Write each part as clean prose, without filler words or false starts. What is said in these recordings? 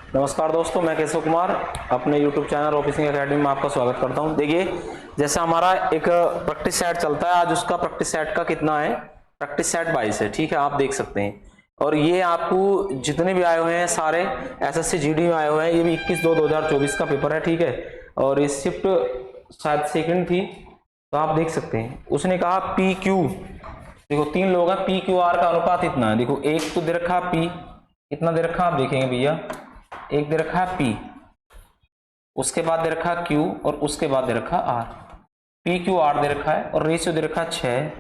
नमस्कार दोस्तों, मैं केशव कुमार अपने YouTube चैनल ऑफिसिंग एकेडमी में आपका स्वागत करता हूं। देखिए, जैसे हमारा एक प्रैक्टिस सेट चलता है, आज उसका प्रैक्टिस सेट का कितना है, प्रैक्टिस सेट 22 है। ठीक है, आप देख सकते हैं। और ये आपको जितने भी आए हुए हैं सारे SSC GD में आए हुए हैं। ये भी 21/2/2024 का पेपर है। ठीक है, और ये शिफ्ट शायद सेकंड थी, तो आप देख सकते हैं। उसने कहा PQ, देखो 3 लोग हैं, PQR का अनुपात इतना है। देखो एक तो दे रखा P, कितना दे रखा आप देखेंगे भैया, एक दे रखा है P, उसके बाद दे रखा है Q और उसके बाद दे रखा है R। PQR दे रखा है और रेशियो दे रखा है 6,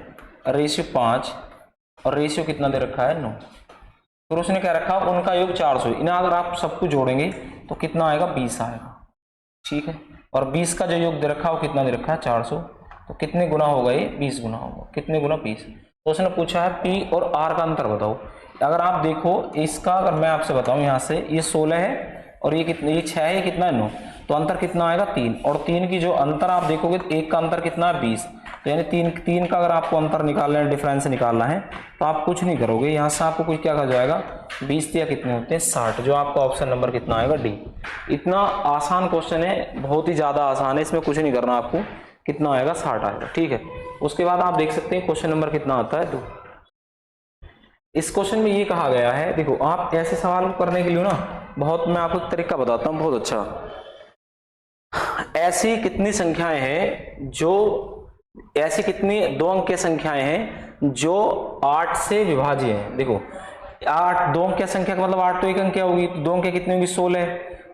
रेशियो 5 और रेशियो कितना दे रखा है 9। तो उसने क्या रखा, उनका योग 400। इन्हें अगर आप सबको जोड़ेंगे तो कितना आएगा, 20 आएगा। ठीक है, और 20 का जो योग दे रखा है वो कितना दे रखा है, 400। तो कितने गुना होगा ये, 20 गुना होगा। कितने गुना, 20। तो उसने पूछा है P और R का अंतर बताओ। अगर आप देखो इसका, अगर मैं आपसे बताऊं यहाँ से, ये 16 है और ये कितने, ये 6 है, ये कितना है 9। तो अंतर कितना आएगा, 3। और 3 की जो अंतर आप देखोगे तो एक का अंतर कितना है, 20। तो यानी 3 का अगर आपको अंतर निकालना है, डिफरेंस निकालना है, तो आप कुछ नहीं करोगे, यहाँ से आपको कुछ क्या कहा जाएगा, 20 या कितने होते हैं, 60। जो आपका ऑप्शन नंबर कितना आएगा, D। इतना आसान क्वेश्चन है, बहुत ही ज्यादा आसान है, इसमें कुछ नहीं करना आपको। कितना आएगा, 60 आएगा। ठीक है, उसके बाद आप देख सकते हैं क्वेश्चन नंबर कितना आता है, 2। इस क्वेश्चन में ये कहा गया है, देखो आप ऐसे सवाल को करने के लिए ना, बहुत मैं आपको एक तरीका बताता हूं, बहुत अच्छा। ऐसी कितनी संख्याएं हैं जो, ऐसी कितनी 2 अंक की संख्याएं हैं जो 8 से विभाज्य हैं। देखो 8 2 अंक की संख्या का मतलब 8 तो एक अंक क्या होगी, तो 2 अंक कितनी होगी, 16।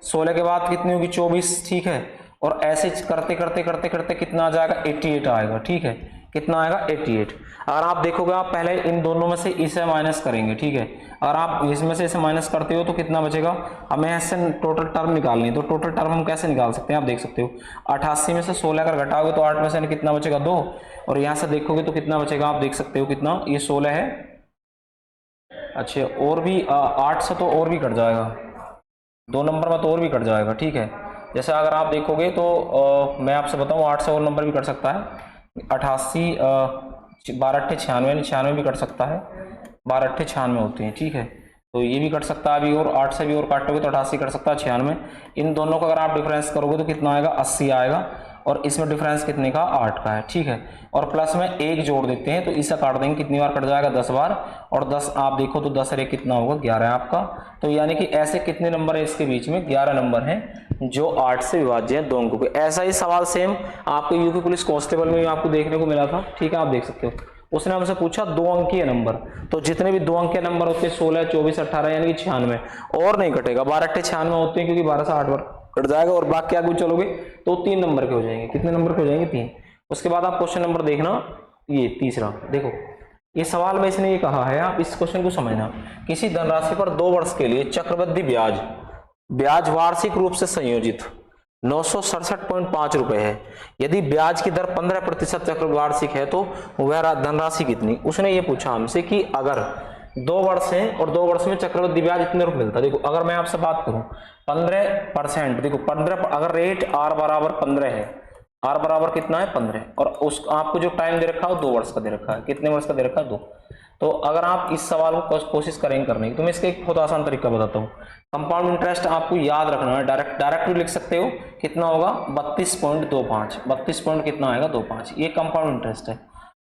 16 के बाद कितनी होगी, 24। ठीक है, और ऐसे करते करते करते करते कितना आ जाएगा, 88 आएगा। ठीक है, कितना आएगा, 88। अगर आप देखोगे, आप पहले इन दोनों में से इसे माइनस करेंगे। ठीक है, अगर आप इसमें से इसे माइनस करते हो तो कितना बचेगा, हमें ऐसे टोटल टर्म निकालनी है। तो टोटल टर्म हम कैसे निकाल सकते हैं, आप देख सकते हो। 88 में से 16 अगर घटाओगे तो 8 में से कितना बचेगा, 2। और यहाँ से देखोगे तो कितना बचेगा, आप देख सकते हो कितना, ये 16 है। अच्छा, और भी 8 से तो और भी कट जाएगा, 2 नंबर में तो और भी कट जाएगा। ठीक है, जैसे अगर आप देखोगे तो मैं आपसे बताऊं, 8 से और नंबर भी कट सकता है। 88 12 8 96, 96 भी कट सकता है, 12 8 96 होते हैं। ठीक है, तो ये भी कट सकता है अभी, और 8 से भी और काटोगे तो 88 कट सकता है, 96। इन दोनों का अगर आप डिफरेंस करोगे तो कितना आएगा, 80 आएगा। और इसमें डिफरेंस कितने का, 8 का है। ठीक है, और प्लस में 1 जोड़ देते हैं तो इसे काट देंगे, कितनी बार कट जाएगा, 10 बार। और 10 आप देखो तो 10 और 1 कितना होगा, 11 है आपका। तो यानी कि ऐसे कितने नंबर है इसके बीच में, 11 नंबर हैं जो 8 से विभाज्य हैं 2 अंकों के। ऐसा ही सवाल सेम आपको यूपी पुलिस कांस्टेबल में भी आपको देखने को मिला था। ठीक है, आप देख सकते हो। उसने हमसे पूछा 2 अंकीय नंबर, तो जितने भी 2 अंकीय नंबर होते हैं 16, 24, 18 यानी कि 96, और नहीं कटेगा। 12 8 96 होते हैं, क्योंकि 12 से 8 बार कट जाएगा, और बाकी आगे चलोगे तो 3 नंबर के हो जाएंगे। कितने नंबर के हो जाएंगे, 3। उसके बाद आप क्वेश्चन नंबर देखना, ये तीसरा देखो, ये सवाल में इसने ये कहा है, आप इस क्वेश्चन को समझना। किसी धनराशि पर 2 वर्ष के लिए चक्रवृद्धि ब्याज, ब्याज वार्षिक रूप से संयोजित 967.5 रुपए है। यदि ब्याज की दर 15% चक्र वार्षिक है तो वह धनराशि कितनी। उसने ये पूछा हमसे कि अगर 2 वर्ष है और 2 वर्ष में चक्रवृद्धि ब्याज इतने रुपए मिलता है। देखो अगर मैं आपसे बात करूं 15%, देखो 15, अगर रेट R बराबर 15 है, R बराबर कितना है, 15, और उस आपको जो टाइम दे रखा है 2 वर्ष का दे रखा है। कितने वर्ष का दे रखा है, 2। तो अगर आप इस सवाल को कोशिश करेंगे करने की, तो मैं इसका एक बहुत आसान तरीका बताता हूँ। कंपाउंड इंटरेस्ट आपको याद रखना है, डायरेक्ट भी लिख सकते हो। कितना होगा, 32.25, 32 पॉइंट कितना आएगा, 25। ये कंपाउंड इंटरेस्ट है,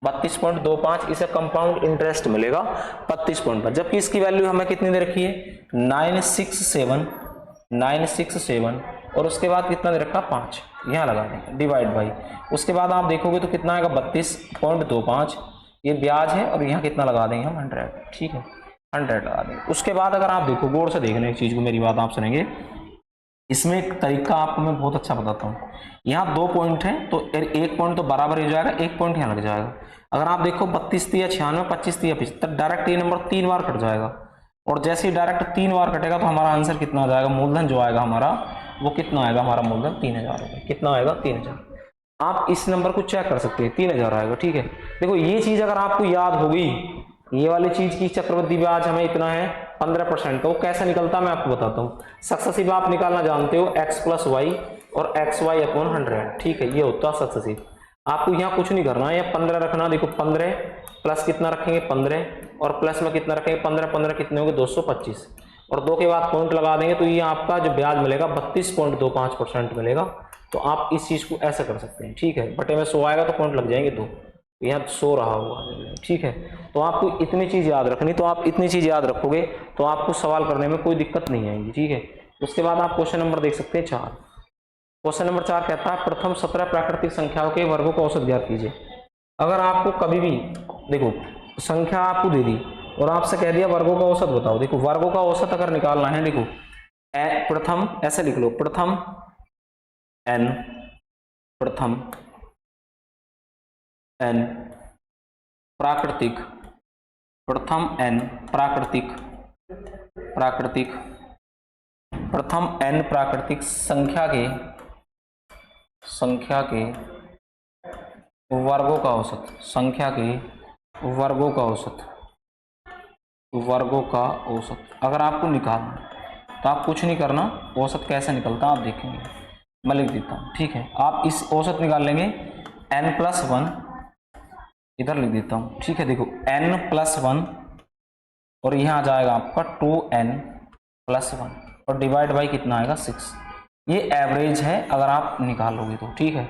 32.25, इसे कंपाउंड इंटरेस्ट मिलेगा 32 पॉइंट पर। जबकि इसकी वैल्यू हमें कितनी दे रखी है, 967, और उसके बाद कितना दे रखा, 5। यहाँ लगा देंगे, डिवाइड बाई। उसके बाद आप देखोगे तो कितना आएगा, 32.25, ये ब्याज है, और यहाँ कितना लगा देंगे हम, 100। ठीक है, 100 लगा देंगे। उसके बाद अगर आप देखो, गौर से देखना एक चीज को, मेरी बात आप सुनेंगे। इसमें एक तरीका आपको मैं बहुत अच्छा बताता हूँ। यहाँ 2 पॉइंट है, तो 1 पॉइंट तो बराबर हो जाएगा, 1 पॉइंट यहाँ लग जाएगा। अगर आप देखो 32 या 96, 25 या 75, डायरेक्ट ये नंबर 3 बार कट जाएगा। और जैसे ही डायरेक्ट 3 बार कटेगा तो हमारा आंसर कितना आ जाएगा, मूलधन जो आएगा हमारा, वो कितना आएगा, हमारा मूलधन 3000 होगा। कितना आएगा, 3000। आप इस नंबर को चेक कर सकते हैं, 3000 आएगा। ठीक है, देखो ये चीज अगर आपको याद होगी, ये वाली चीज की चक्रवृद्धि ब्याज हमें इतना है 15% का, वो कैसे निकलता है मैं आपको बताता हूँ। सक्सेसिव आप निकालना जानते हो, x + y और xy/100। ठीक है, ये होता है सक्सेसिव। आपको यहाँ कुछ नहीं करना है, 15 रखना। देखो 15 प्लस कितना रखेंगे, 15, और प्लस में कितना रखेंगे, 15 15 कितने होंगे, 225। और 2 के बाद पॉइंट लगा देंगे तो ये आपका जो ब्याज मिलेगा 32.25% मिलेगा। तो आप इस चीज़ को ऐसा कर सकते हैं, ठीक है। बटे में 100 आएगा तो पॉइंट लग जाएंगे 2, यहाँ 100 रहा होगा, ठीक है। तो आपको इतनी चीज़ याद रखनी, तो आप इतनी चीज़ याद रखोगे तो आपको सवाल करने में कोई दिक्कत नहीं आएगी, ठीक है। उसके बाद आप क्वेश्चन नंबर देख सकते हैं 4। क्वेश्चन नंबर 4 कहता है प्रथम 17 प्राकृतिक संख्याओं के वर्गों का औसत ज्ञात कीजिए। अगर आपको कभी भी देखो संख्या आपको दे दी और आपसे कह दिया वर्गों का औसत बताओ, देखो वर्गों का औसत अगर निकालना है, देखो प्रथम ऐसे लिख लो, प्रथम n प्राकृतिक, प्रथम n प्राकृतिक प्रथम n प्राकृतिक संख्या के वर्गों का औसत, संख्या के वर्गों का औसत अगर आपको निकालना तो आप कुछ नहीं करना, औसत कैसे निकलता आप देखेंगे, मैं लिख देता हूँ, ठीक है। आप इस औसत निकाल लेंगे n+1, इधर लिख देता हूँ, ठीक है। देखो n+1 और यहाँ आ जाएगा आपका 2n+1 और डिवाइड बाई कितना आएगा 6। ये एवरेज है अगर आप निकालोगे तो, ठीक है।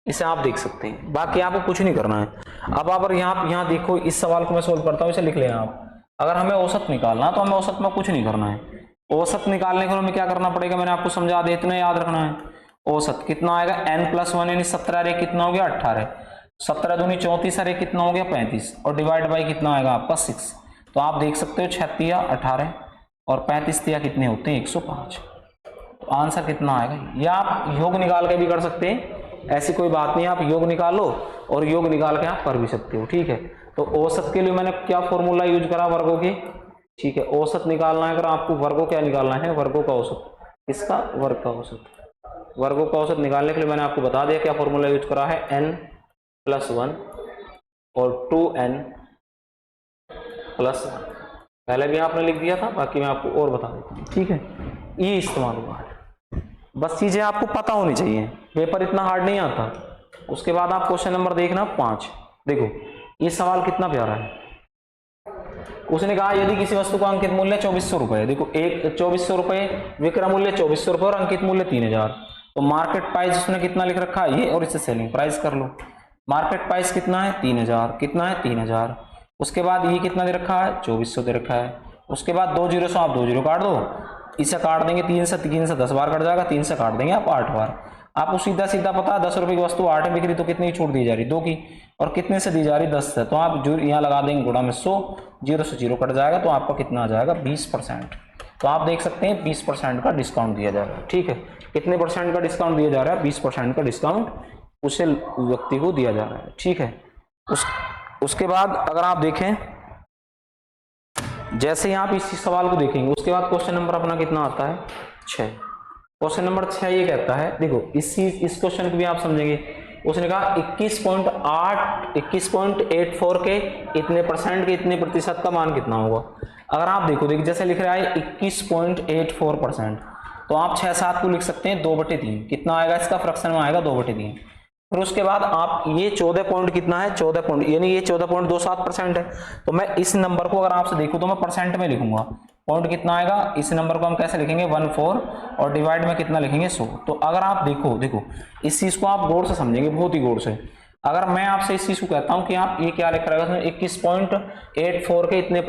इसे आप देख सकते हैं, बाकी आपको कुछ नहीं करना है। अब अगर यहाँ देखो इस सवाल को मैं सोल्व करता हूँ, इसे लिख लेना आप। अगर हमें औसत निकालना तो हमें औसत में कुछ नहीं करना है। औसत निकालने के लिए हमें क्या करना पड़ेगा, मैंने आपको समझा दिया, इतना याद रखना है। औसत कितना आएगा n+1 यानी 17 रे कितना हो गया 18, 17 दूनी 34 रे कितना हो गया 35 और डिवाइड बाई कितना आएगा आपका 6। तो आप देख सकते हो 36 18 और 35 कितने होते हैं 105। तो आंसर कितना आएगा, या आप योग निकाल के भी कर सकते हैं, ऐसी कोई बात नहीं, आप योग निकालो और योग निकाल के आप कर भी सकते हो, ठीक है। तो औसत के लिए मैंने क्या फॉर्मूला यूज करा वर्गों की, ठीक है। औसत निकालना है अगर आपको, वर्गों क्या निकालना है, वर्गों का औसत, इसका वर्ग का औसत। वर्गों का औसत निकालने के लिए मैंने आपको बता दिया क्या फॉर्मूला यूज करा है, n+1 और 2n+1, पहले भी आपने लिख दिया था, बाकी मैं आपको और बता देता हूँ, ठीक है। ये इस्तेमाल हुआ है, बस चीजें आपको पता होनी चाहिए, पेपर इतना हार्ड नहीं आता। उसके बाद आप क्वेश्चन नंबर देखना 5। देखो ये सवाल कितना प्यारा है। उसने कहा यदि किसी वस्तु का अंकित मूल्य 2400 रुपए, देखो एक 2400 रुपए विक्रय मूल्य 2400 रुपए और अंकित मूल्य 3000, तो मार्केट प्राइस उसने कितना लिख रखा है ये, और इसे सेलिंग प्राइस कर लो। मार्केट प्राइस कितना है 3000, कितना है 3000। उसके बाद ये कितना दे रखा है 2400 दे रखा है। उसके बाद 2 जीरो से आप 2 जीरो काट दो, इसे काट देंगे 3 से 10 बार कट जाएगा, 3 से काट देंगे आप 8 बार। आपको सीधा सीधा पता है 10 रुपए की वस्तु 8 बिक रही तो कितनी छूट दी जा रही 2 की, और कितने से दी जा रही 10 से। तो आप जो यहाँ लगा देंगे गुणा में 100, 0 से 0 कट जाएगा तो आपका कितना आ जाएगा 20%। तो आप देख सकते हैं 20% का डिस्काउंट दिया जा रहा है, ठीक है। कितने परसेंट का डिस्काउंट दिया जा रहा है, 20% का डिस्काउंट उसे व्यक्ति को दिया जा रहा है, ठीक है। उसके बाद अगर आप देखें, जैसे ही आप इस सवाल को देखेंगे उसके बाद क्वेश्चन नंबर अपना कितना आता है 6। क्वेश्चन नंबर 6 ये कहता है, देखो इस क्वेश्चन को भी आप समझेंगे। उसने कहा 21.84 के इतने परसेंट के इतने प्रतिशत का मान कितना होगा। अगर आप देखो जैसे लिख रहा है 21.84%, तो आप 6-7 को लिख सकते हैं 2/3, कितना आएगा इसका फ्रैक्शन में आएगा 2/3। फिर उसके बाद आप ये 14 पॉइंट कितना है 14 पॉइंट, यानी ये 14.27% है। तो मैं इस नंबर को अगर आपसे देखूं तो मैं परसेंट में लिखूंगा, पॉइंट कितना आएगा, इस नंबर को हम कैसे लिखेंगे 14 और डिवाइड में कितना लिखेंगे 100। तो अगर आप देखो इस चीज को आप गौर से समझेंगे, बहुत ही गौर से। अगर मैं आपसे इस चीज को कहता हूं कि आप ये क्या लिख रहा है 21.84 के इतने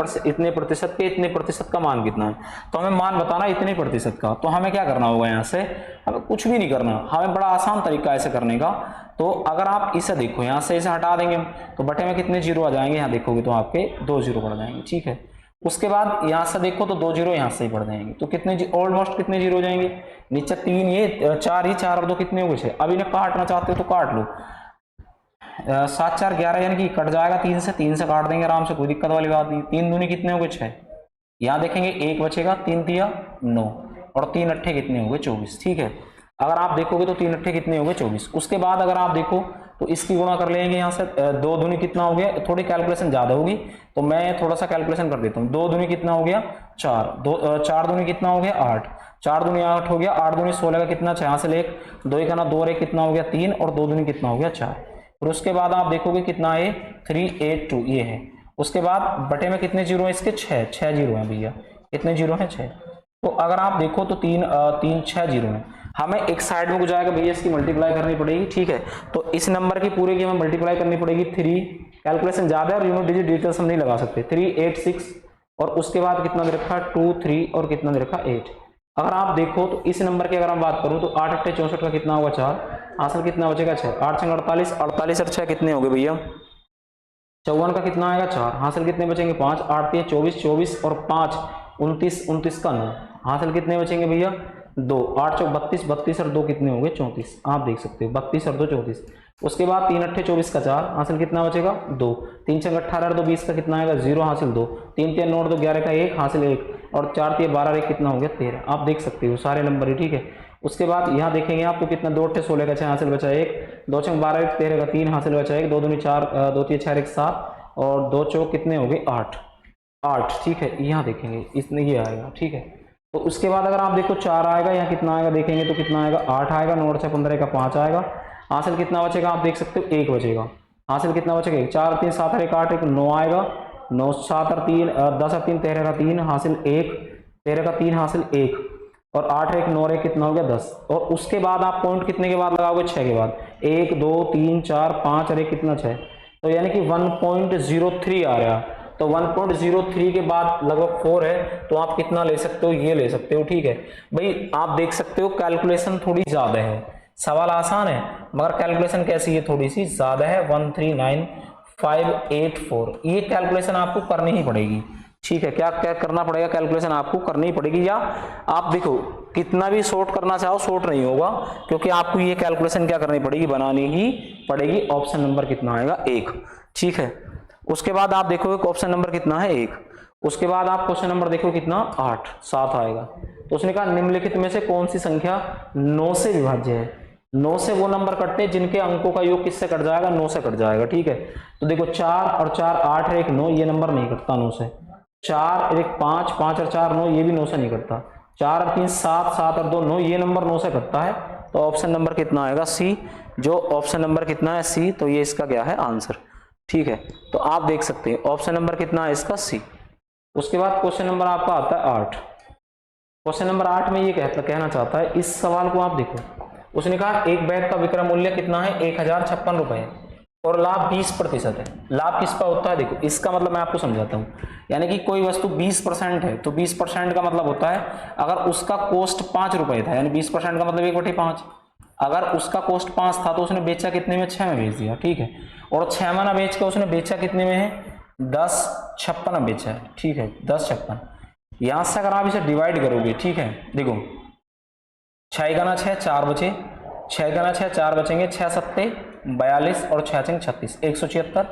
प्रतिशत के इतने प्रतिशत का मान कितना है, तो हमें मान बताना इतने प्रतिशत का। तो हमें क्या करना होगा, यहाँ से हमें कुछ भी नहीं करना, हमें बड़ा आसान तरीका ऐसे करने का। तो अगर आप इसे देखो, यहाँ से इसे हटा देंगे तो बटे में कितने जीरो आ जाएंगे, यहाँ देखोगे तो आपके 2 जीरो बढ़ जाएंगे, ठीक है। उसके बाद यहाँ से देखो तो 2 जीरो यहाँ से ही बढ़ जाएंगे, तो कितने ऑलमोस्ट कितने जीरो हो जाएंगे, नीचे 3 ये 4 ही 4 और 2 कितने हो गए 6। अब इन्हें काटना चाहते हो तो काट लो, 7 4 11 यानी कि कट जाएगा 3 से काट देंगे आराम से, कोई दिक्कत वाली बात नहीं। 3 दूनी कितने हो गए 6, यहाँ देखेंगे 1 बचेगा, 3 तिया 9 और 3 अट्ठे कितने हो गए 24, ठीक है। अगर आप देखोगे तो 3 अट्ठे कितने हो गए 24। उसके बाद अगर आप देखो तो इसकी गुणा कर लेंगे यहाँ से, 2 दूनी कितना हो गया, थोड़ी कैलकुलेशन ज्यादा होगी तो मैं थोड़ा सा कैलकुलेशन कर देता हूँ। 2 दूनी कितना हो गया 4, 4 दूनी कितना हो गया 8, 4 दूनी 8 हो गया, 8 दूनी 16 का कितना 6 से ले 2 का ना 2 रे कितना हो गया 3 और 2 दूनी कितना हो गया 4। फिर उसके बाद आप देखोगे कितना है 382 ये है। उसके बाद बटे में कितने जीरो है इसके 6 जीरो है भैया, कितने जीरो हैं 6। तो अगर आप देखो तो 6 जीरो है, हमें एक साइड में कुछ आएगा भैया इसकी मल्टीप्लाई करनी पड़ेगी, ठीक है। तो इस नंबर की पूरे की हमें मल्टीप्लाई करनी पड़ेगी 3, कैलकुलेशन ज्यादा है और यूनिट डिजिट डिटेल्स हम नहीं लगा सकते, 3 8 6 और उसके बाद कितना दे रखा 2 3 और कितना दे रखा 8। अगर आप देखो तो इस नंबर की अगर हम बात करूं तो 8 8 64 का कितना होगा 4, हासिल कितना बचेगा 6, 8 6 48, 48 और 6 कितने हो गए भैया 54 का कितना आएगा 4, हासिल कितने बचेंगे 5, 8 3 24, 24 और 5 29, 29 का 9, हासिल कितने बचेंगे भैया 2, 8 चौक 32, 32 और 2 कितने होंगे 34, आप देख सकते हो 32 और 2 34। उसके बाद 3 8 24 का 4, हासिल कितना बचेगा 2, 3 6 18 और 2 20 का कितना आएगा 0, हासिल 2, 3 3 9 2 11 का 1, हासिल 1 और 4 3 12 1 कितना हो गया 13, आप देख सकते हो सारे नंबर ही, ठीक है। उसके बाद यहाँ देखेंगे आप तो कितना 2 8 16 का 6, हासिल बचा 1, 2 6 12 1 13 का 3, हासिल बचा 1, 2 2 4 2 3 4 1 7 और 2 चौक कितने हो गए 8, 8, ठीक है। यहाँ देखेंगे इसमें ये आएगा, ठीक है। तो उसके बाद अगर आप देखो 4 आएगा, यहाँ कितना आएगा देखेंगे तो कितना आएगा 8 आएगा, 9 6 15 का 5 आएगा, हासिल कितना बचेगा आप देख सकते हो 1 बचेगा, हासिल कितना बचेगा 1, 4 3 7 और 1 8 1 9 आएगा, 9 7 और 3 10 और 3 13 का 3, हासिल 1, 13 का 3 हासिल 1 और 8 1 9 1 कितना हो गया 10। और उसके बाद आप पॉइंट कितने के बाद लगाओगे 6 के बाद, 1 2 3 4 5 और 1 कितना 6, तो यानी कि 1.03 आ रहा, तो 1.03 के बाद लगभग 4 है, तो आप कितना ले सकते हो ये ले सकते हो, ठीक है भाई। आप देख सकते हो कैलकुलेशन थोड़ी ज्यादा है, सवाल आसान है मगर कैलकुलेशन कैसी है थोड़ी सी ज्यादा है, 139584, ये कैलकुलेशन आपको करनी ही पड़ेगी, ठीक है। क्या क्या करना पड़ेगा कैलकुलेशन आपको करनी ही पड़ेगी, या आप देखो कितना भी शॉर्ट करना चाहो शॉर्ट नहीं होगा, क्योंकि आपको ये कैलकुलेशन क्या करनी पड़ेगी बनानी ही पड़ेगी। ऑप्शन नंबर कितना आएगा 1, ठीक है। उसके बाद आप देखोगे ऑप्शन नंबर कितना है 1, उसके बाद आप क्वेश्चन नंबर देखो कितना 8 7 आएगा। तो उसने कहा निम्नलिखित में से कौन सी संख्या 9 से विभाज्य है, 9 से वो नंबर कटते हैं जिनके अंकों का योग किससे कट जाएगा 9 से कट जाएगा, ठीक है। तो देखो 4 और 4 8 1 9, ये नंबर नहीं कटता 9 से, 4 1 5 5 और 4 9, ये भी 9 से नहीं कटता, 4 और 3 7 7 और 2 9, ये नंबर 9 से कटता है। तो ऑप्शन नंबर कितना आएगा सी, जो ऑप्शन नंबर कितना है सी, तो ये इसका क्या है आंसर, ठीक है। तो आप देख सकते हैं ऑप्शन नंबर कितना है इसका सी। उसके बाद क्वेश्चन नंबर आपका आता है 8, क्वेश्चन नंबर 8 में ये कहना चाहता है, इस सवाल को आप देखो, उसने कहा एक बैग का विक्रय मूल्य कितना है 1056 रुपए और लाभ 20% है। लाभ किस पर होता है देखो, इसका मतलब मैं आपको समझाता हूँ, यानी कि कोई वस्तु 20% है तो 20% का मतलब होता है अगर उसका कॉस्ट 5 रुपए था, यानी 20% का मतलब 1/5, अगर उसका कॉस्ट 5 था तो उसने बेचा कितने में 6 में बेच दिया, ठीक है। और 6 में ना बेच के उसने बेचा कितने में है 1056 में बेचा है, ठीक है 1056। यहां से अगर आप इसे डिवाइड करोगे, ठीक है देखो 6 का ना 6 4 बचे, 6 का ना 6 4 बचेंगे, 6 सत्ते 42 और 6 6 36 176,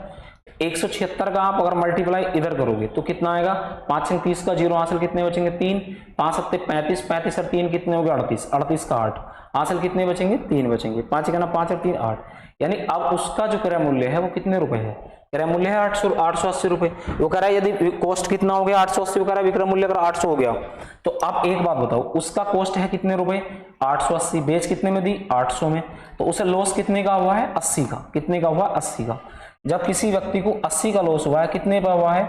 176 का आप अगर मल्टीप्लाई इधर करोगे तो कितना आएगा 5 6 30 का 0, हासिल कितने बचेंगे 3, 5 सत्ते 35, 35 और 3 कितने हो गए 38, 38 का 8, हासिल कितने बचेंगे 3 बचेंगे, 5 का ना 5 और 3 8, यानी अब उसका जो क्रय मूल्य है वो कितने रुपए है, क्रय मूल्य है 880 रुपए। वो कह रहा है यदि कॉस्ट कितना हो गया 880, वो कह रहा है विक्रय मूल्य अगर 800 हो गया, तो अब एक बात बताओ उसका कॉस्ट है कितने रुपए 880, बेच कितने में दी 800 में, तो उसे लॉस कितने का हुआ है 80 का, कितने का हुआ 80 का। जब किसी व्यक्ति को 80 का लॉस हुआ है कितने का हुआ है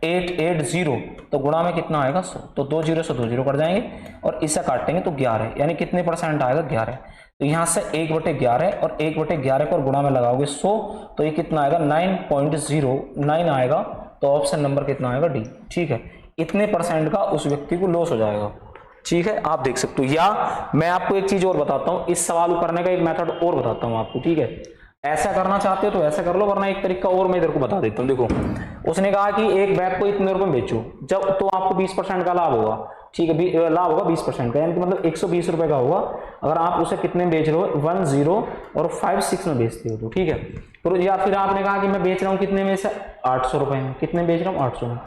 880, तो गुणा में कितना आएगा 100, तो 2 0 से 2 0 कट जाएंगे और इसे काटेंगे तो 11, यानी कितने परसेंट आएगा 11। तो यहां से 1/11 और 1/11 को गुणा में लगाओगे 100, तो ये कितना आएगा 9.09 आएगा। तो ऑप्शन नंबर कितना आएगा डी, ठीक है। इतने परसेंट का उस व्यक्ति को लॉस हो जाएगा, ठीक है आप देख सकते हो। या मैं आपको एक चीज और बताता हूं, इस सवाल को करने का एक मेथड और बताता हूं आपको, ठीक है। ऐसा करना चाहते हो तो ऐसा कर लो, वरना एक तरीका और मैं इधर को बता देता हूं। देखो उसने कहा कि एक बैग को इतने रुपए में बेचो, जब तो आपको 20% का लाभ होगा, ठीक है लाभ होगा 20% का, यानी कि मतलब 120 रुपए का होगा। अगर आप उसे कितने में बेच रहे हो 10 और 56 में बेचते हो तो ठीक है। तो या फिर आपने कहा कि मैं बेच रहा हूँ कितने में से 800 रुपए में, कितने बेच रहा हूँ 800 में,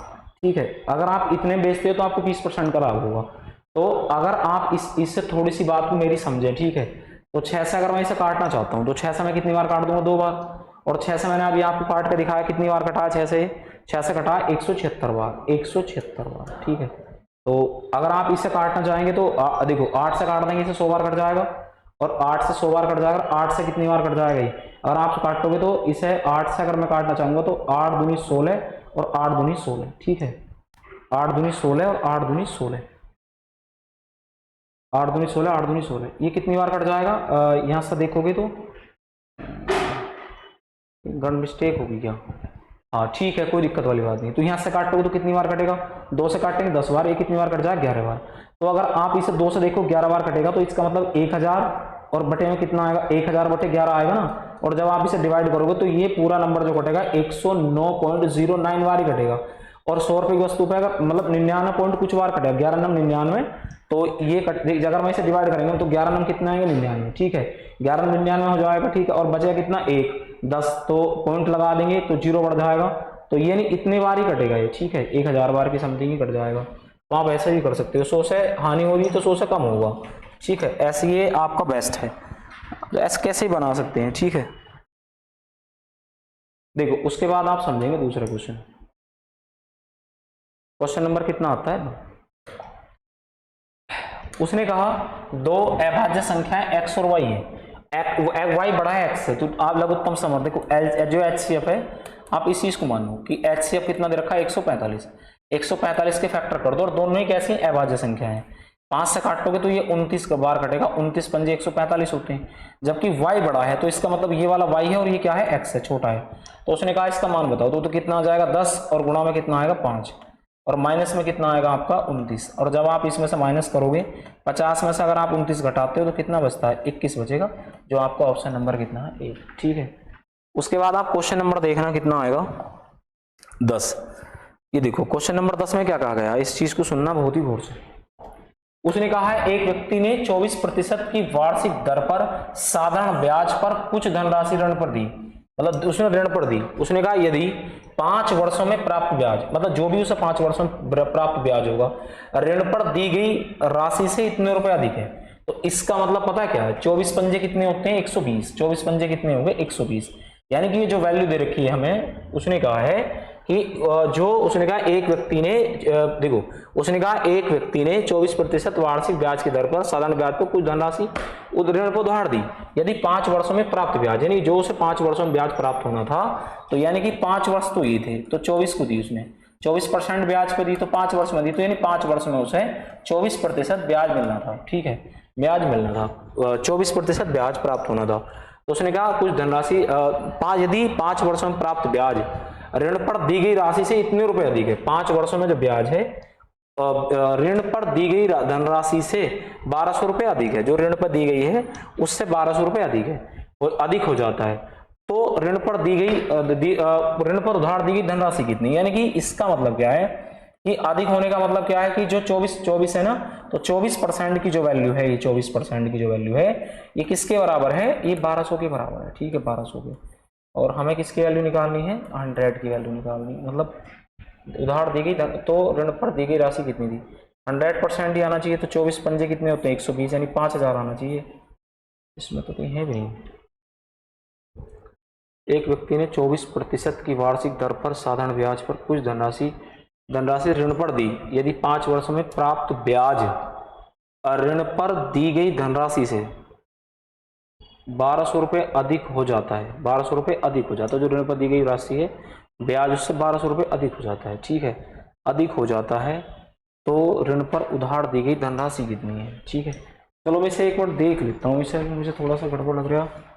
ठीक है। अगर आप इतने बेचते हो तो आपको 20% का लाभ होगा। तो अगर आप इससे थोड़ी सी बात को मेरी समझें, ठीक है। तो 6 से अगर मैं इसे काटना चाहता हूं तो 6 से मैं कितनी बार काट दूंगा 2 बार, और 6 से मैंने अभी आपको काट के दिखाया कितनी बार कटा, 6 से कटा 176 बार, 176 बार, ठीक है। तो अगर आप इसे काटना चाहेंगे तो देखो 8 से काट देंगे इसे 100 बार कट जाएगा, और 8 से 100 बार कट जाएगा, 8 से कितनी बार कट जाएगा ये, अगर आप काटोगे तो इसे 8 से अगर मैं काटना चाहूंगा तो 8 दूनी 16 और 8 दूनी 16, ठीक है। 8 दूनी 16 और 8 दूनी 16, 8 दूनी 16, 8 दूनी 16, ये कितनी बार कट जाएगा? यहाँ से देखोगे तो गण मिस्टेक होगी क्या? हाँ ठीक है, कोई दिक्कत वाली बात नहीं। तो यहाँ से काटोगे तो कितनी बार कटेगा? 2 से काटेंगे 10 बार, ये कितनी बार कट जाएगा? 11 बार। तो अगर आप इसे 2 से देखो 11 बार कटेगा, तो इसका मतलब 1000 और बटे में कितना आएगा? 1000 बटे 11 आएगा ना। और जब आप इसे डिवाइड करोगे तो ये पूरा नंबर जो कटेगा 109.09 बार ही कटेगा। और 100 रुपये की वस्तु पे अगर मतलब 99 पॉइंट कुछ बार कटेगा, 11 नम 99, तो ये अगर मैं इसे डिवाइड करेंगे तो 11 नम कितना आएगा? 99, ठीक है, 11 नम 99 हो जाएगा, ठीक है। और बचेगा कितना? 1, 10, तो पॉइंट लगा देंगे तो 0 बढ़ जाएगा। तो ये नहीं, इतने बार ही कटेगा ये, ठीक है, 1000 बार की समथिंग ही कट जाएगा। तो आप ऐसे भी कर सकते हो, 100 से हानि होगी तो 100 से कम होगा, ठीक है। ऐसे ये आपका बेस्ट है, तो ऐसे कैसे ही बना सकते हैं, ठीक है। देखो उसके बाद आप समझेंगे दूसरा क्वेश्चन। क्वेश्चन नंबर कितना आता है? उसने कहा दो अभाज्य संख्याएं x और y है, y बड़ा है x से, तो आप लघुत्तम समर्थ देखो जो HCF है, आप इस चीज को मानो कि HCF कितना दे रखा है? 145, 145 के फैक्टर कर दो, और दोनों ही कैसी अभाज्य संख्या है। 5 से काटोगे तो ये 29 का बार कटेगा, 29 पंजे 145 होते हैं। जबकि y बड़ा है तो इसका मतलब ये वाला y है और ये क्या है? x है, छोटा है। तो उसने कहा इसका मान बताओ, तो कितना आ जाएगा? 10, और गुणा में कितना आएगा? 5, और माइनस में कितना आएगा आपका? 29। और जब आप इसमें से माइनस करोगे 50 में से अगर आप 29 घटाते हो तो कितना बचता है? 21 बचेगा, जो आपका ऑप्शन नंबर कितना है? 1, ठीक है। उसके बाद आप क्वेश्चन नंबर देखना कितना आएगा? 10। ये देखो क्वेश्चन नंबर 10 में क्या कहा गया, इस चीज को सुनना बहुत ही गौर से। उसने कहा है एक व्यक्ति ने 24% की वार्षिक दर पर साधारण ब्याज पर कुछ धनराशि ऋण पर दी, मतलब उसने ऋण पर दी। उसने कहा यदि 5 वर्षों में प्राप्त ब्याज, मतलब जो भी उसे 5 वर्षों में प्राप्त ब्याज होगा, ऋण पर दी गई राशि से इतने रुपए अधिक है, तो इसका मतलब पता है क्या है? 24 पंजे कितने होते हैं? 120। 24 पंजे कितने होंगे? 120। यानी कि ये जो वैल्यू दे रखी है हमें, उसने कहा है कि जो उसने कहा एक व्यक्ति ने, देखो उसने कहा एक व्यक्ति ने 24% वार्षिक ब्याज की दर पर साधारण ब्याज पर कुछ धनराशि ऋण पर उधार दी, यदि 5 वर्षों में प्राप्त ब्याज, यानी जो उसे 5 वर्षों में ब्याज प्राप्त होना था, तो यानी कि 5 वर्ष तो ये थे, तो 24 को दी उसने, 24% ब्याज पर दी, तो 5 वर्ष में दी, तो यानी 5 वर्ष में उसे 24% ब्याज मिलना था, ठीक है, ब्याज मिलना था, 24% ब्याज प्राप्त होना था। तो उसने कहा कुछ धनराशि यदि 5 वर्षों में प्राप्त ब्याज ऋण पर दी गई राशि से इतने रुपए अधिक है, 5 वर्षों में जो ब्याज है ऋण पर दी गई धनराशि से 1200 रुपए अधिक है, जो ऋण पर दी गई है उससे 1200 रुपए अधिक है, अधिक हो जाता है, तो ऋण पर दी गई ऋण पर उधार दी गई धनराशि कितनी, यानी कि इसका मतलब क्या है कि अधिक होने का मतलब क्या है कि जो 24 है ना, तो 24% की जो वैल्यू है, ये 24% की जो वैल्यू है ये किसके बराबर है? ये 1200 के बराबर है, ठीक है, 1200 के। और हमें किसकी वैल्यू निकालनी है? 100 की वैल्यू निकालनी, मतलब उधार दी गई तो ऋण पर दी गई राशि कितनी थी? 100% ही आना चाहिए, तो 24 पंजे कितने होते हैं? 120, यानी 5000 आना चाहिए। इसमें तो कहीं है भी नहीं। एक व्यक्ति ने 24% की वार्षिक दर पर साधारण ब्याज पर कुछ धनराशि ऋण पर दी, यदि 5 वर्षों में प्राप्त ब्याज ऋण पर दी गई धनराशि से 1200 रुपये अधिक हो जाता है, 1200 रुपये अधिक हो जाता है, जो ऋण पर दी गई राशि है ब्याज उससे 1200 रुपये अधिक हो जाता है, ठीक है, अधिक हो जाता है, तो ऋण पर उधार दी गई धनराशि कितनी है, ठीक है। चलो मैं इसे एक बार देख लेता हूँ, इसे मुझे थोड़ा सा गड़बड़ लग रहा है।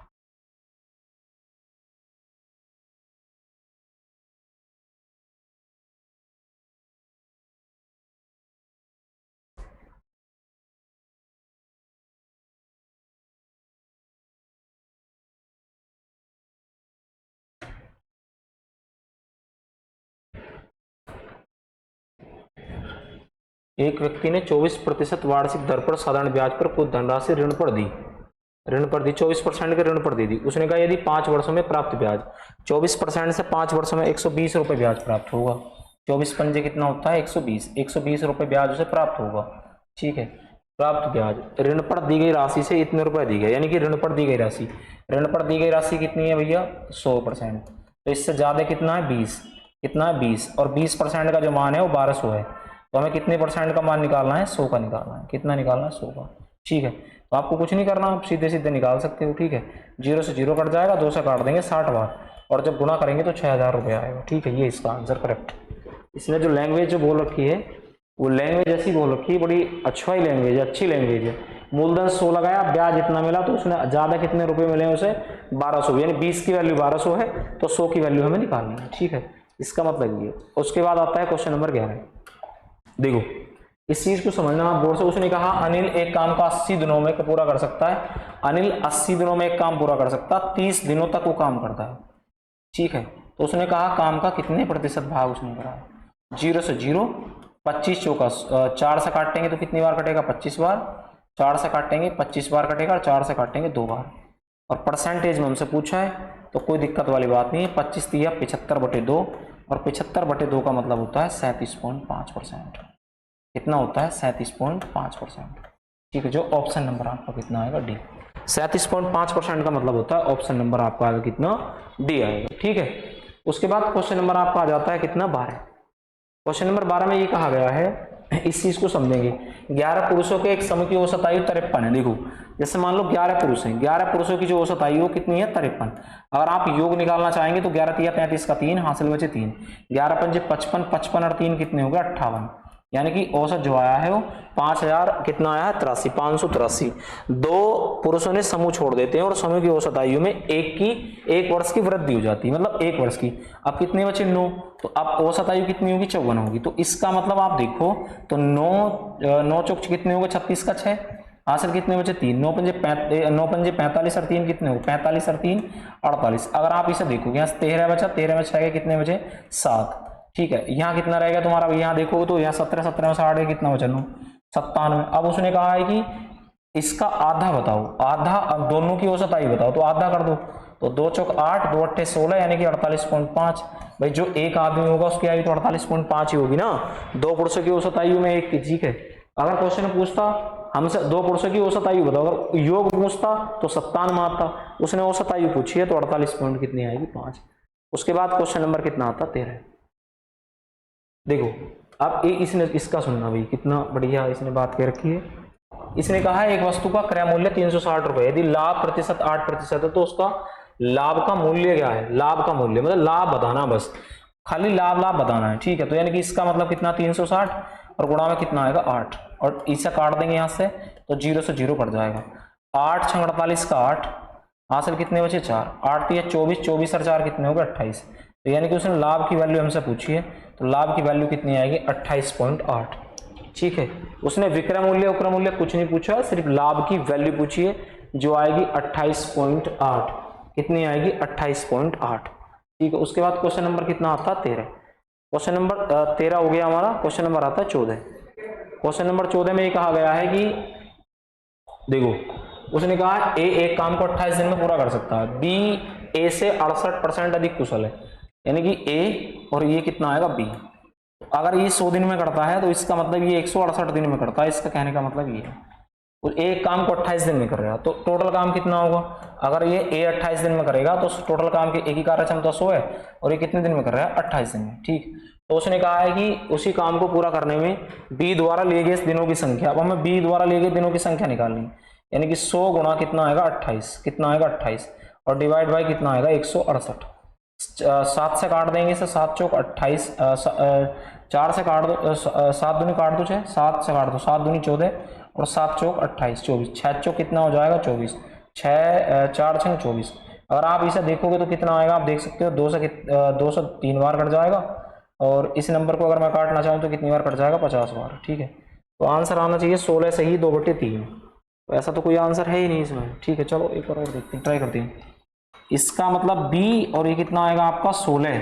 एक व्यक्ति ने 24% वार्षिक दर पर साधारण ब्याज पर कुछ धनराशि ऋण पर दी, 24% के ऋण पर दी। उसने कहा यदि 5 वर्षों में प्राप्त ब्याज, 24% से 5 वर्षों में 120 रुपये ब्याज प्राप्त होगा, 24 पंजे कितना होता है? 120 रुपये ब्याज उसे प्राप्त होगा, ठीक है, प्राप्त ब्याज ऋण पर दी गई राशि से इतने रुपए दी गए, यानी कि ऋण पर दी गई राशि कितनी है भैया? 100%, तो इससे ज्यादा कितना है? 20, कितना है? 20, और 20% का जो मान है वो 1200 है, तो हमें कितने % का मान निकालना है? 100 का निकालना है। कितना निकालना है? 100 का, ठीक है। तो आपको कुछ नहीं करना, आप सीधे सीधे निकाल सकते हो, ठीक है। 0 से 0 कट जाएगा, 2 से काट देंगे 60 बार, और जब गुणा करेंगे तो 6000 रुपये आएगा, ठीक है। ये इसका आंसर करेक्ट। इसने जो लैंग्वेज जो बोल रखी है वो लैंग्वेज ऐसी बोल रखी है, बड़ी अच्छा ही लैंग्वेज है, अच्छी लैंग्वेज है। मूलधन 100 लगाया, ब्याज इतना मिला, तो उसने ज्यादा कितने रुपए मिले उसे 1200, यानी 20 की वैल्यू 1200 है तो 100 की वैल्यू हमें निकालनी है। ठीक है, इसका मतलब ये। उसके बाद आता है क्वेश्चन नंबर 11। देखो इस चीज को समझना आप बोर्ड से। उसने कहा अनिल एक काम का 80 दिनों में पूरा कर सकता है। अनिल 80 दिनों में एक काम पूरा कर सकता है, 30 दिनों तक वो काम करता है। ठीक है, तो उसने कहा काम का कितने प्रतिशत भाग उसने करा है। 0 से 0, 25 चौका 4 से काटेंगे तो कितनी बार कटेगा 25 बार, 4 से काटेंगे 25 बार कटेगा, और 4 से काटेंगे 2 बार। और परसेंटेज में हमसे पूछा है तो कोई दिक्कत वाली बात नहीं है। 25 दिया 75/2, और 75/2 का मतलब होता है 37.5%। कितना होता है 37.5%। ठीक है, जो ऑप्शन नंबर आपका कितना आएगा डी। 37.5% का मतलब होता है ऑप्शन नंबर आपका आएगा कितना डी आएगा। ठीक है, उसके बाद क्वेश्चन नंबर आपका आ जाता है कितना 12। क्वेश्चन नंबर 12 में ये कहा गया है, इस चीज को समझेंगे। 11 पुरुषों के एक समूह की औसत आयु 53 है। देखो जैसे मान लो 11 पुरुष हैं, 11 पुरुषों की जो औसत आयु कितनी है 53। अगर आप योग निकालना चाहेंगे तो 11 तिया 33 का 3 हासिल बचे 3, 11 पंजे 55, 55 और 3 कितने हो गए 58, यानी कि औसत जो आया है वो 5000 कितना आया है 83, 583। दो पुरुषों ने समूह छोड़ देते हैं और समूह की औसत आयु में एक वर्ष की वृद्धि हो जाती है, मतलब 1 वर्ष की। अब कितने बचे 9, तो अब औसत आयु कितनी होगी 54 होगी। तो इसका मतलब आप देखो तो 9 चौक कितने हो गए 36 का 6, हासिल कितने बचे 3, 9 पंजे 45 और 3 कितने हो 45 और 3 48। अगर आप इसे देखोगे यहाँ 13 बचा, 13 में 6 के कितने बचे 7। ठीक है, यहाँ कितना रहेगा तुम्हारा, यहाँ देखोगे तो यहाँ 17, 17 में से 8 कितना बचा 9, 97। अब उसने कहा है कि इसका आधा बताओ, आधा, अब दोनों की औसत आयु बताओ, तो आधा कर दो, तो 2 चौक 8, 2 अट्ठे 16, यानी कि 48.5। भाई जो एक आदमी होगा उसकी आयु तो 48.5 ही होगी ना, 2 पुरुषों की औसत आयु में एक की। ठीक है, अगर क्वेश्चन पूछता हमसे 2 पुरुषों की औसत आयु बताओ, अगर योग पूछता तो 97 आता, उसने औसत आयु पूछी है तो 48 पॉइंट कितनी आएगी 5। उसके बाद क्वेश्चन नंबर कितना आता 13। देखो अब इसने इसका सुनना भाई, कितना बढ़िया इसने बात कह रखी है। इसने कहा है एक वस्तु का क्रय मूल्य 360 रुपए, यदि लाभ प्रतिशत 8% है तो उसका लाभ का मूल्य क्या है। लाभ का मूल्य मतलब लाभ बताना, बस खाली लाभ बताना है। ठीक है, तो यानी कि इसका मतलब कितना 360 और गुणा में कितना आएगा 8, और इसे काट देंगे यहाँ से तो 0 से 0 कट जाएगा। 8 6 48 का 8, हासिल कितने बचे 4, 8 3 24, 24 और 4 कितने हो गए 28। तो यानी कि उसने लाभ की वैल्यू हमसे पूछी है, तो लाभ की वैल्यू कितनी आएगी 28.8। ठीक है, उसने विक्रय मूल्य उक्रय मूल्य कुछ नहीं पूछा, सिर्फ लाभ की वैल्यू पूछी है जो आएगी 28.8। कितनी आएगी 28.8। ठीक है, उसके बाद क्वेश्चन नंबर कितना आता है 13। क्वेश्चन नंबर 13 हो गया हमारा। क्वेश्चन नंबर आता है 14। क्वेश्चन नंबर 14 में ये कहा गया है कि देखो उसने कहा ए एक काम को 28 दिन में पूरा कर सकता है, बी ए से 68% अधिक कुशल है, यानी कि ए और ये कितना आएगा बी। अगर ये 100 दिन में करता है तो इसका मतलब ये 168 दिन में करता है, इसका कहने का मतलब ये है। और एक काम को 28 दिन में कर रहा है तो टोटल काम कितना होगा। अगर ये ए 28 दिन में करेगा तो टोटल काम की एक ही कार्य क्षमता 100 है, और ये कितने दिन में कर रहा है 28 दिन में। ठीक, तो उसने कहा है कि उसी काम को पूरा करने में बी द्वारा लिए गए दिनों की संख्या, अब हमें बी द्वारा लिए गए दिनों की संख्या निकालनी, यानी कि 100 गुणा कितना आएगा 28, कितना आएगा 28, और डिवाइड बाई कितना आएगा 168। 7 से काट देंगे इसे, 7 चौक 28, 4 से काट दो, 7 दूनी काट दो 6, 7 से काट दो 7 दूनी 14, और 7 चौक 28 24, 6 चौक कितना हो जाएगा 24, 4 6 24। अगर आप इसे देखोगे तो कितना आएगा, आप देख सकते हो 2 से 3 बार कट जाएगा, और इस नंबर को अगर मैं काटना चाहूँ तो कितनी बार कट जाएगा 50 बार। ठीक है, तो आंसर आना चाहिए 16 से ही 2/3। तो ऐसा तो कोई आंसर है ही नहीं इसमें। ठीक है, चलो एक और देखते हैं, ट्राई करते हैं। इसका मतलब बी और ये कितना आएगा आपका 16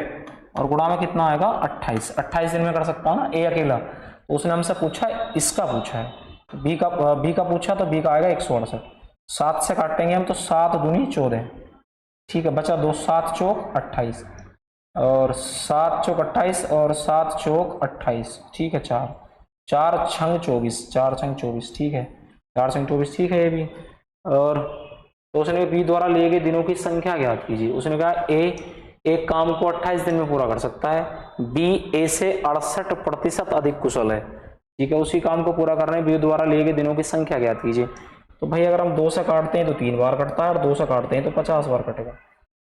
और गुणा में कितना आएगा 28। 28 दिन में कर सकता है ना ए अकेला, तो उसने हमसे पूछा इसका पूछा है, तो बी का पूछा तो बी का आएगा 168। 7 से काटेंगे हम तो 7 दूनी 14। ठीक है, बचा 2, 7 चौक 28, और 7 चौक 28 और 7 चौक 28। ठीक है, 4 छंग 24, 4 छंग 24। ठीक है, 4 छंग 24। ठीक है ये भी। और तो उसने बी द्वारा लिए गए दिनों की संख्या ज्ञात कीजिए। उसने कहा ए एक काम को 28 दिन में पूरा कर सकता है, बी ए से 68% अधिक कुशल है। ठीक है, उसी काम को पूरा करने बी द्वारा लिए गए दिनों की संख्या ज्ञात कीजिए। तो भाई अगर हम 2 से काटते हैं तो 3 बार कटता है, और 2 से काटते हैं तो 50 बार कटेगा।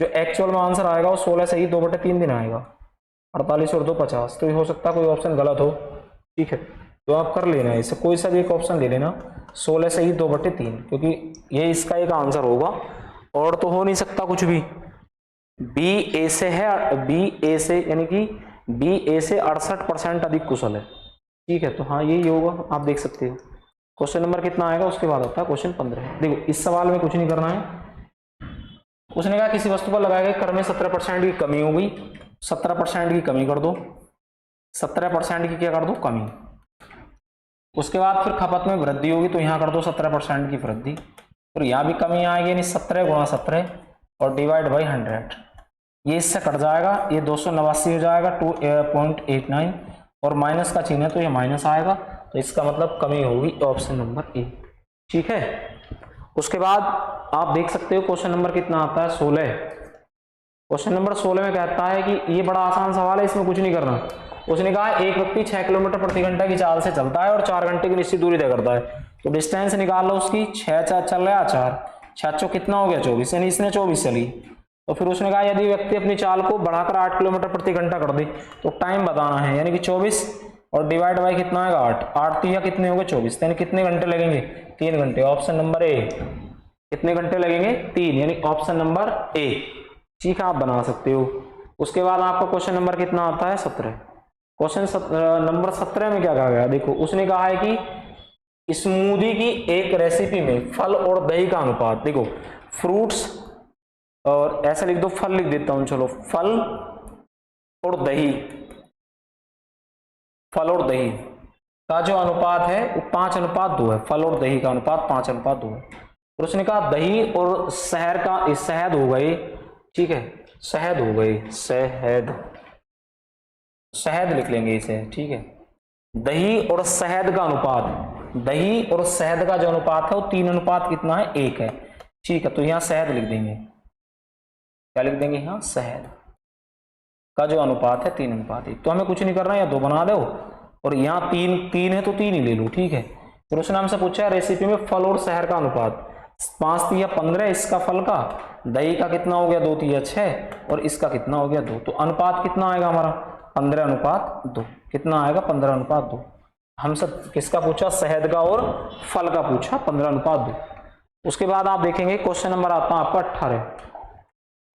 जो एक्चुअल में आंसर आएगा वो 16 से ही 2/3 दिन आएगा। 48 और 2 50, तो ये हो सकता है कोई ऑप्शन गलत हो। ठीक है, तो आप कर लेना इसे, कोई सा भी एक ऑप्शन ले लेना। 16 से ही 2/3, क्योंकि ये इसका एक आंसर होगा और तो हो नहीं सकता कुछ भी। बी ए से है, बी ए से यानी कि बी ए से 68% अधिक कुशल है। ठीक है, तो हाँ यही होगा, आप देख सकते हो। क्वेश्चन नंबर कितना आएगा उसके बाद आता है क्वेश्चन 15। देखो इस सवाल में कुछ नहीं करना है। उसने कहा किसी वस्तु पर लगाए गए कर में 17% की कमी हो गई, 17% की कमी कर दो, 17% की क्या कर दो, कमी। उसके बाद फिर खपत में वृद्धि होगी, तो यहाँ कर दो 17% की वृद्धि, और यहाँ भी कमी आएगी, यानी 17 × 17 और डिवाइड बाई 100। ये इससे कट जाएगा, ये 289 हो जाएगा 2.89, और माइनस का चिन्ह है तो ये माइनस आएगा, तो इसका मतलब कमी होगी ऑप्शन नंबर ए। ठीक है, उसके बाद आप देख सकते हो क्वेश्चन नंबर कितना आता है, 16। क्वेश्चन नंबर 16 में कहता है कि ये बड़ा आसान सवाल है, इसमें कुछ नहीं करना। उसने कहा एक व्यक्ति 6 किलोमीटर प्रति घंटा की चाल से चलता है और 4 घंटे की निश्चित दूरी तय करता है, तो डिस्टेंस निकाल लो उसकी। 6 चल रहा है 4, 6 कितना हो गया 24, यानी इसने 24 चली। तो फिर उसने कहा यदि व्यक्ति अपनी चाल को बढ़ाकर 8 किलोमीटर प्रति घंटा कर दे तो टाइम बताना है, यानी कि 24 और डिवाइड बाई कितना आएगा 8, 8 या कितने हो गए 24, यानी कितने घंटे लगेंगे, 3 घंटे। ऑप्शन नंबर ए, कितने घंटे लगेंगे 3, यानी ऑप्शन नंबर ए। ठीक है, आप बना सकते हो। उसके बाद आपका क्वेश्चन नंबर कितना आता है 17। क्वेश्चन नंबर 17 में क्या कहा गया, देखो उसने कहा है कि स्मूदी की एक रेसिपी में फल और दही का अनुपात, देखो फ्रूट्स, और ऐसा लिख दो, फल लिख देता हूं, चलो फल और दही, फल और दही का जो अनुपात है वो 5:2 है। फल और दही का अनुपात 5:2 है। और उसने कहा दही और शहद का, शहद हो गई, ठीक है, शहद हो गई, शहद, शहद लिख लेंगे इसे। ठीक है, दही और शहद का अनुपात, दही और शहद का जो अनुपात है वो 3 अनुपात कितना है, 1 है। ठीक है, तो यहां शहद लिख देंगे, क्या लिख देंगे यहाँ, शहद का जो अनुपात है 3:1। तो हमें कुछ नहीं करना है, या 2 बना दो, और यहाँ 3 है तो 3 ही ले लो। ठीक है, फिर उसने हमसे पूछा है रेसिपी में फल और शहद का अनुपात, 5 × 15 इसका फल का, दही का कितना हो गया 2 × 6, और इसका कितना हो गया 2। तो अनुपात कितना आएगा हमारा 15:2, कितना आएगा 15:2। हमसे किसका पूछा, शहद का और फल का पूछा, 15:2। उसके बाद आप देखेंगे क्वेश्चन नंबर आता है आपका 18।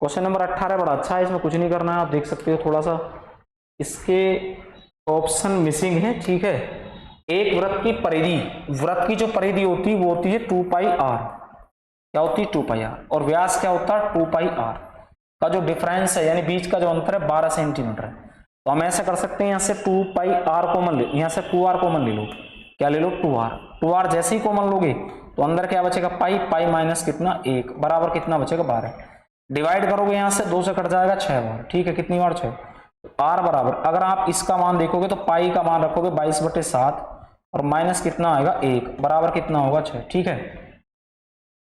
क्वेश्चन नंबर 18 बड़ा अच्छा है, इसमें कुछ नहीं करना है, आप देख सकते हो। थोड़ा सा इसके ऑप्शन मिसिंग है। ठीक है, एक वृत्त की परिधि, वृत्त की जो परिधि होती है वो होती है 2πr, क्या होती है 2πr, और व्यास क्या होता है 2πr का जो डिफरेंस है, यानी बीच का जो अंतर है 12 सेंटीमीटर है। तो हम ऐसा कर सकते हैं, यहाँ से 2πr कॉमन ले, यहाँ से 2r कॉमन ले लो, क्या ले लो 2r, 2r जैसे ही कॉमन लोगे तो अंदर क्या बचेगा पाई, पाई माइनस कितना 1 बराबर कितना बचेगा 12। डिवाइड करोगे यहाँ से 2 से कट जाएगा 6 बार। ठीक है, कितनी बार 6, आर बराबर, अगर आप इसका मान देखोगे तो पाई का मान रखोगे 22/7 और माइनस कितना आएगा 1 बराबर कितना होगा 6। ठीक है,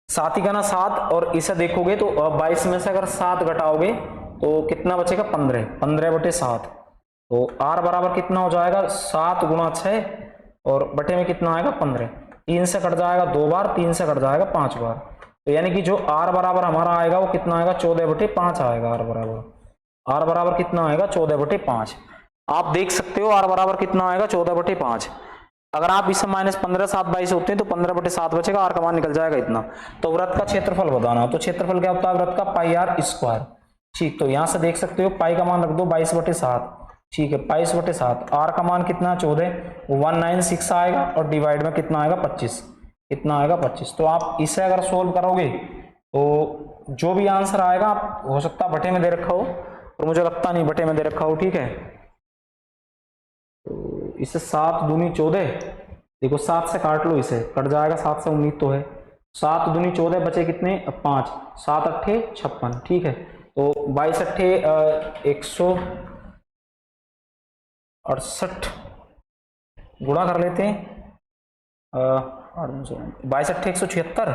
7 ही का ना 7, और इसे देखोगे तो 22 में से अगर 7 घटाओगे तो कितना बचेगा 15, 15/7। तो आर बराबर कितना हो जाएगा 7 × 6 और बटे में कितना आएगा 15, 3 से कट जाएगा 2 बार, 3 से कट जाएगा 5 बार। तो यानी कि जो आर बराबर हमारा आएगा वो कितना आएगा 14/5 आएगा। आर बराबर कितना आएगा 14/5। आप देख सकते हो आर बराबर कितना आएगा 14/5। अगर आप इसे -15 7 22 होते हैं तो 15/7 बचेगा, आर का मान निकल जाएगा इतना। तो वृत्त का क्षेत्रफल बताना, तो क्षेत्रफल क्या होता है वृत्त का, πr²। ठीक, तो यहां से देख सकते हो पाई का मान रख दो 22/7। ठीक है, 22/7, आर का मान कितना 14, 196 आएगा, और डिवाइड में कितना आएगा 25, कितना आएगा 25। तो आप इसे अगर सोल्व करोगे तो जो भी आंसर आएगा, आप हो सकता है बटे में दे रखा हो, और मुझे लगता नहीं बटे में दे रखा हो। ठीक है, तो इसे 7 दूनी 14, देखो 7 से काट लो, इसे कट जाएगा 7 से, 19 तो है, 7 दूनी 14 बचे कितने 5, 7 8 56। ठीक है, तो 22 8 168 गुणा कर लेते हैं, 22 8 176,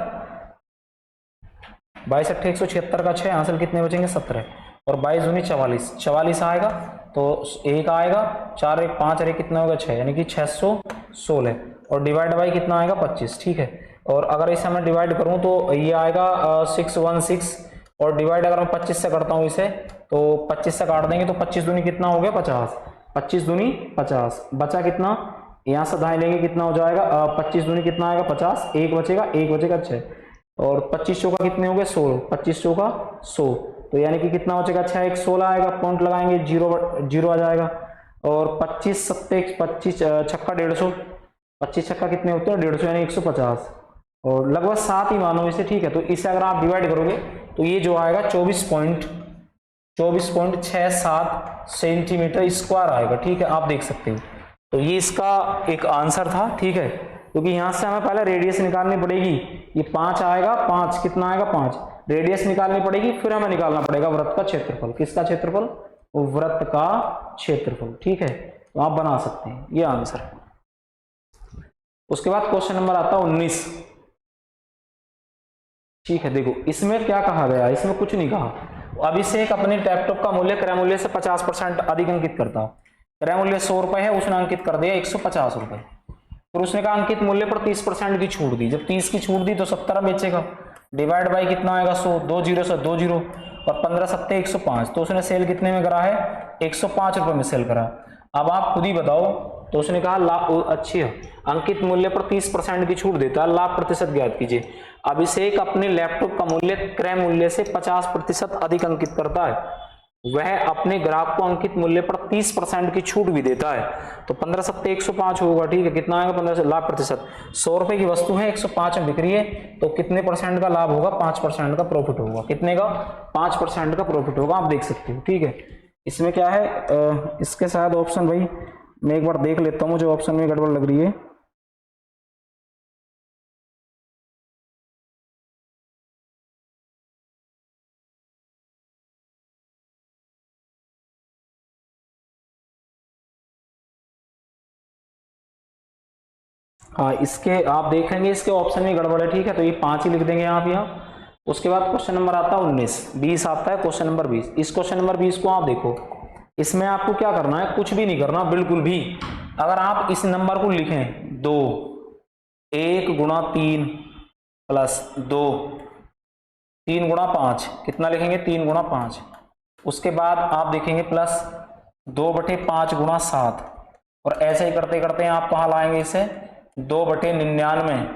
22 8 176 का 6 हासिल कितने बचेंगे 17, और 22 दूनी 44, 44 आएगा तो 1 आएगा, 4 1 5 और 1 कितना होगा 6, यानी कि 616, और डिवाइड बाई कितना आएगा 25। ठीक है, और अगर इसे मैं डिवाइड करूं तो ये आएगा 616 और डिवाइड अगर मैं 25 से करता हूँ इसे, तो 25 से काट देंगे तो 25 दूनी कितना हो गया 50, 25 दूनी 50, बचा कितना, यहाँ से दाएं लेंगे कितना हो जाएगा 25 दूनी कितना आएगा 50, एक बचेगा 6, और 25 चौका कितने हो गए 16, 25 चौका 100, तो यानी कि कितना बचेगा 6, एक 16 आएगा, पॉइंट लगाएंगे जीरो आ जाएगा, और 25 सत्ते 25 छक्का 150, 25 छक्का कितने होते हैं 150 यानी 150, और लगभग 7 ही मानो इसे, ठीक है। तो इसे अगर आप डिवाइड करोगे तो ये जो आएगा 24.67 सेंटीमीटर स्क्वायर आएगा, ठीक है, आप देख सकते हो। तो ये इसका एक आंसर था, ठीक है, क्योंकि यहां से हमें पहले रेडियस निकालनी पड़ेगी, ये 5 आएगा, 5 कितना आएगा 5, रेडियस निकालनी पड़ेगी, फिर हमें निकालना पड़ेगा वृत्त का क्षेत्रफल। किसका क्षेत्रफल, वृत्त का क्षेत्रफल, ठीक है। तो आप बना सकते हैं ये आंसर। उसके बाद क्वेश्चन नंबर आता है 19, ठीक है। देखो इसमें क्या कहा गया, इसमें कुछ नहीं कहा। अभिषेक अपने लैपटॉप का मूल्य क्रय मूल्य से 50% अधिक अंकित करता है। क्रय मूल्य 100 रुपए है, उसने अंकित कर दिया 150 रुपए, फिर उसने कहा अंकित मूल्य पर 30% की छूट दी। जब 30 की छूट दी तो 17 बेचेगा, डिवाइड बाई कितना आएगा 100, 2 जीरो से 2 जीरो, और 15 सत्ते 105, तो उसने सेल कितने में करा है 105 रुपए में सेल करा। अब आप खुद ही बताओ, तो उसने कहा लाभ अच्छी है, अंकित मूल्य पर 30% की छूट देता है, लाभ प्रतिशत ज्ञात कीजिए। अभिषेक अपने लैपटॉप का मूल्य क्रय मूल्य से 50% अधिक अंकित करता है, वह अपने ग्राहक को अंकित मूल्य पर 30% की छूट भी देता है, तो 15 सत्ते 105 होगा, ठीक है, कितना आएगा 15 लाभ प्रतिशत। 100 रुपए की वस्तु है, 105 में बिक रही है, तो कितने परसेंट का लाभ होगा 5% का प्रॉफिट होगा, कितने का 5% का प्रॉफिट होगा, आप देख सकते हो, ठीक है। इसमें क्या है इसके शायद ऑप्शन, भाई मैं एक बार देख लेता हूँ, मुझे ऑप्शन में गड़बड़ लग रही है। हाँ, इसके आप देखेंगे इसके ऑप्शन में गड़बड़ है, ठीक है, तो ये 5 ही लिख देंगे आप यहाँ। उसके बाद क्वेश्चन नंबर आता है 19, 20 आता है क्वेश्चन नंबर 20। इस क्वेश्चन नंबर 20 को आप देखो, इसमें आपको क्या करना है, कुछ भी नहीं करना बिल्कुल भी। अगर आप इस नंबर को लिखें 2, 1 गुणा 3 प्लस 2, 3 गुणा 5, कितना लिखेंगे 3 गुणा 5। उसके बाद आप देखेंगे प्लस 2/5 गुणा 7, और ऐसे ही करते करते आप कहाँ लाएंगे इसे 2/99,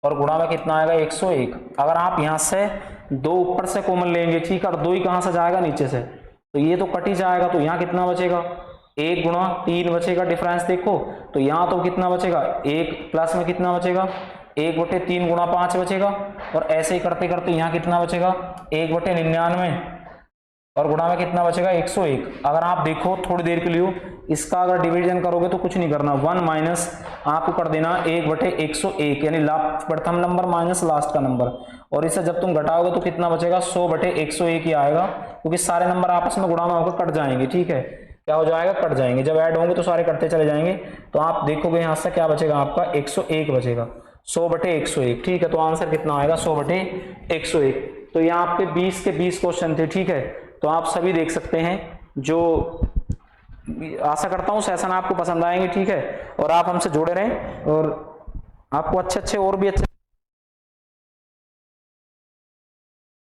और गुणा में कितना आएगा 101। अगर आप यहाँ से 2 ऊपर से कॉमन लेंगे, ठीक है, और 2 ही कहाँ से जाएगा नीचे से, तो ये तो कट ही जाएगा, तो यहाँ कितना बचेगा 1 गुणा 3 बचेगा, डिफरेंस देखो, तो यहाँ तो कितना बचेगा 1, प्लस में कितना बचेगा 1/3 गुणा 5 बचेगा, और ऐसे ही करते करते यहाँ कितना बचेगा 1/99, और गुणा में कितना बचेगा 101। अगर आप देखो थोड़ी देर के लिए इसका अगर डिवीजन करोगे तो कुछ नहीं करना, 1 माइनस आपको कर देना 1/101, यानी प्रथम नंबर माइनस लास्ट का नंबर, और इसे जब तुम घटाओगे तो कितना बचेगा 100/101 ही आएगा, क्योंकि सारे नंबर आपस में गुणा में होकर कट जाएंगे, ठीक है, क्या हो जाएगा कट जाएंगे, जब ऐड होंगे तो सारे कटते चले जाएंगे, तो आप देखोगे यहाँ से क्या बचेगा आपका 101 बचेगा, 100/101, ठीक है। तो आंसर कितना आएगा 100/101। तो यहाँ आपके 20 के 20 क्वेश्चन थे, ठीक है, तो आप सभी देख सकते हैं। जो आशा करता हूँ सेशन आपको पसंद आएंगे, ठीक है, और आप हमसे जुड़े रहें, और आपको अच्छे और भी अच्छे